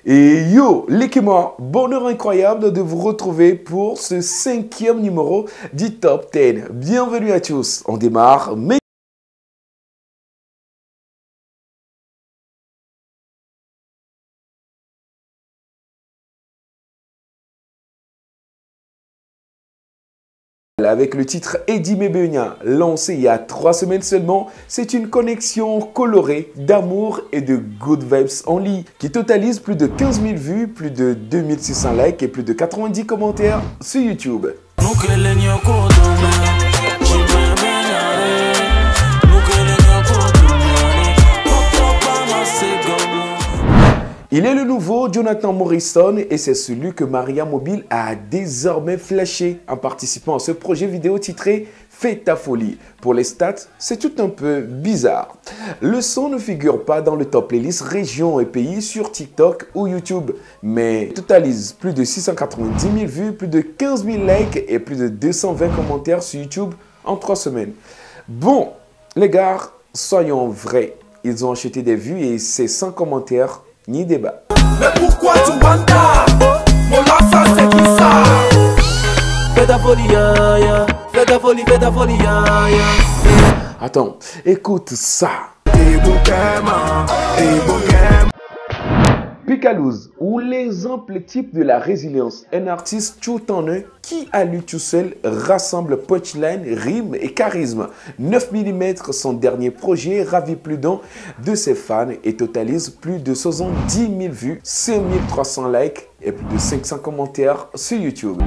Et yo, l'équipe-moi, bonheur incroyable de vous retrouver pour ce 5e numéro du Top 10. Bienvenue à tous, on démarre. Avec le titre Eddie Mebenia, lancé il y a 3 semaines seulement, c'est une connexion colorée d'amour et de good vibes en ligne qui totalise plus de 15 000 vues, plus de 2600 likes et plus de 90 commentaires sur YouTube. Il est le nouveau Jonathan Morrison et c'est celui que Maria Mobile a désormais flashé en participant à ce projet vidéo titré « Fais ta folie ». Pour les stats, c'est tout un peu bizarre. Le son ne figure pas dans le top playlist régions et pays sur TikTok ou YouTube, mais totalise plus de 690 000 vues, plus de 15 000 likes et plus de 220 commentaires sur YouTube en 3 semaines. Bon, les gars, soyons vrais, ils ont acheté des vues et c'est sans commentaires ni débat. Mais pourquoi tu bandas? Mon ça c'est qui ça? Fais ta folie, ya. Fais ta folie, ya. Attends, écoute ça. Picalouz, ou l'exemple type de la résilience, un artiste tout en un qui à lui tout seul rassemble punchline, rime et charisme. 9 mm, son dernier projet, ravit plus d'un de ses fans et totalise plus de 70 000 vues, 5300 likes et plus de 500 commentaires sur YouTube.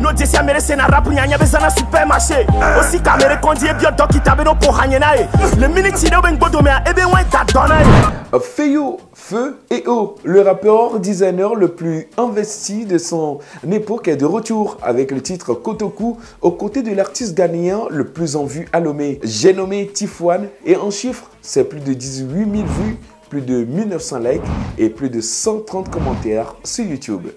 Feyo, Feu et O, le rappeur designer le plus investi de son époque est de retour avec le titre Kotoku aux côtés de l'artiste ghanéen le plus en vue à Lomé. J'ai nommé Tifouane et en chiffres, c'est plus de 18 000 vues, plus de 1900 likes et plus de 130 commentaires sur YouTube.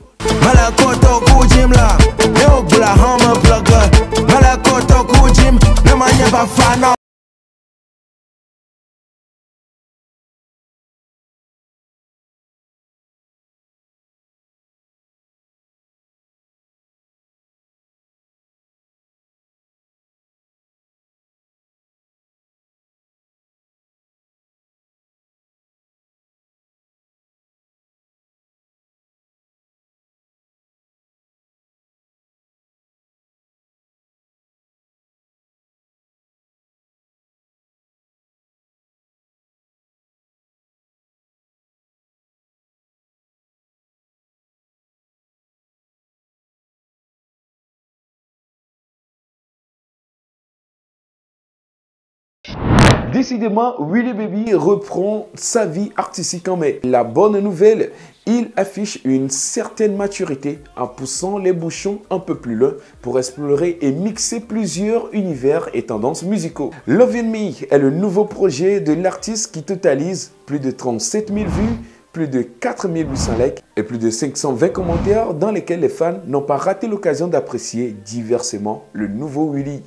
Décidément, Willy Baby reprend sa vie artistique en mai. La bonne nouvelle, il affiche une certaine maturité en poussant les bouchons un peu plus loin pour explorer et mixer plusieurs univers et tendances musicaux. Love in Me est le nouveau projet de l'artiste qui totalise plus de 37 000 vues, plus de 4 800 likes et plus de 520 commentaires dans lesquels les fans n'ont pas raté l'occasion d'apprécier diversement le nouveau Willy.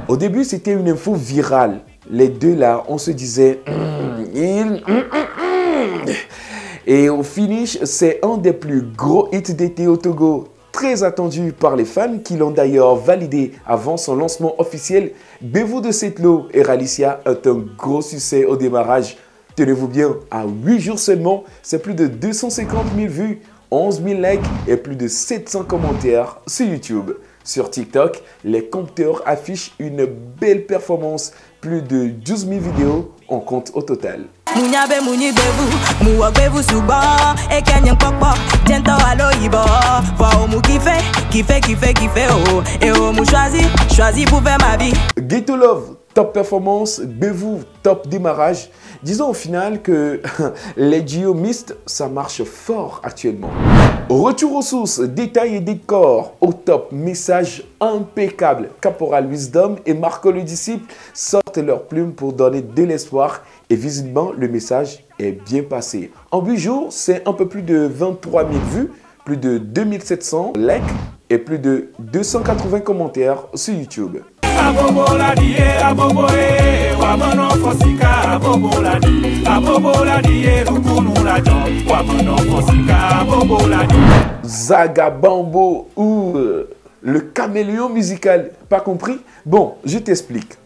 Au début, c'était une info virale. Les deux là, on se disait et au finish, c'est un des plus gros hits d'été au Togo. Très attendu par les fans qui l'ont d'ailleurs validé avant son lancement officiel. Bevo de Setlo et Ralicia ont un gros succès au démarrage. Tenez-vous bien, à 8 jours seulement, c'est plus de 250 000 vues, 11 000 likes et plus de 700 commentaires sur YouTube. Sur TikTok, les compteurs affichent une belle performance. Plus de 12 000 vidéos en compte au total. Ghetto Love, top performance, Bevu, top démarrage. Disons au final que les duos mixtes, ça marche fort actuellement. Retour aux sources, détails et décors au top, message impeccable. Caporal Wisdom et Marco le disciple sortent leurs plumes pour donner de l'espoir et visiblement le message est bien passé. En 8 jours, c'est un peu plus de 23 000 vues, plus de 2700 likes et plus de 280 commentaires sur YouTube. aboboladi, aboboe, wamono fosika, aboboladi, rukunulajo, wamono fosika, aboboladi. Zagabambo ou le caméléon musical, pas compris? Bon, je t'explique.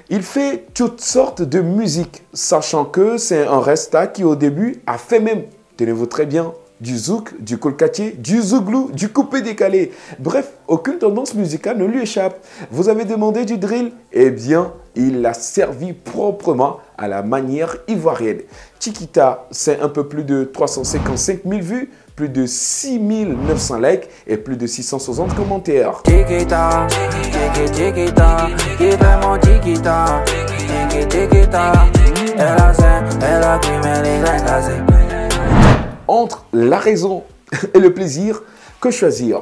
Il fait toutes sortes de musique, sachant que c'est un resta qui au début a fait même, tenez-vous très bien, du zouk, du kolkaché, du zouglou, du coupé décalé. Bref, aucune tendance musicale ne lui échappe. Vous avez demandé du drill? Eh bien, il l'a servi proprement à la manière ivoirienne. Chiquita, c'est un peu plus de 355 000 vues, plus de 6 900 likes et plus de 660 commentaires. Chiquita, chiquita, qui vraiment chiquita, chiquita, elle a qui Entre la raison et le plaisir, que choisir?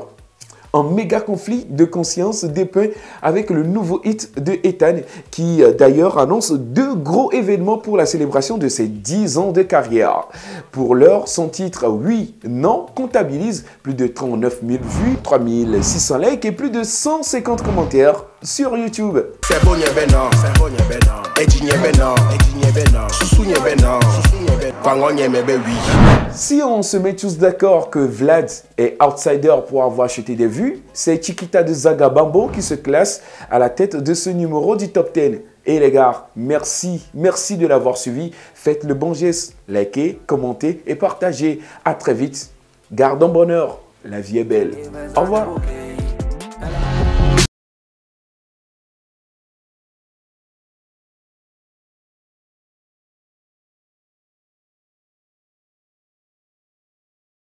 Un méga conflit de conscience dépeint avec le nouveau hit de Ethan qui d'ailleurs annonce 2 gros événements pour la célébration de ses 10 ans de carrière. Pour l'heure, son titre Oui, Non comptabilise plus de 39 000 vues, 3600 likes et plus de 150 commentaires sur YouTube. C'est bon, c'est bon, si on se met tous d'accord que Vlad est outsider pour avoir acheté des vues, c'est Chiquita de Zagabambo qui se classe à la tête de ce numéro du top 10. Et les gars, merci de l'avoir suivi. Faites le bon geste, likez, commentez et partagez. À très vite. Gardons bonheur, la vie est belle. Au revoir.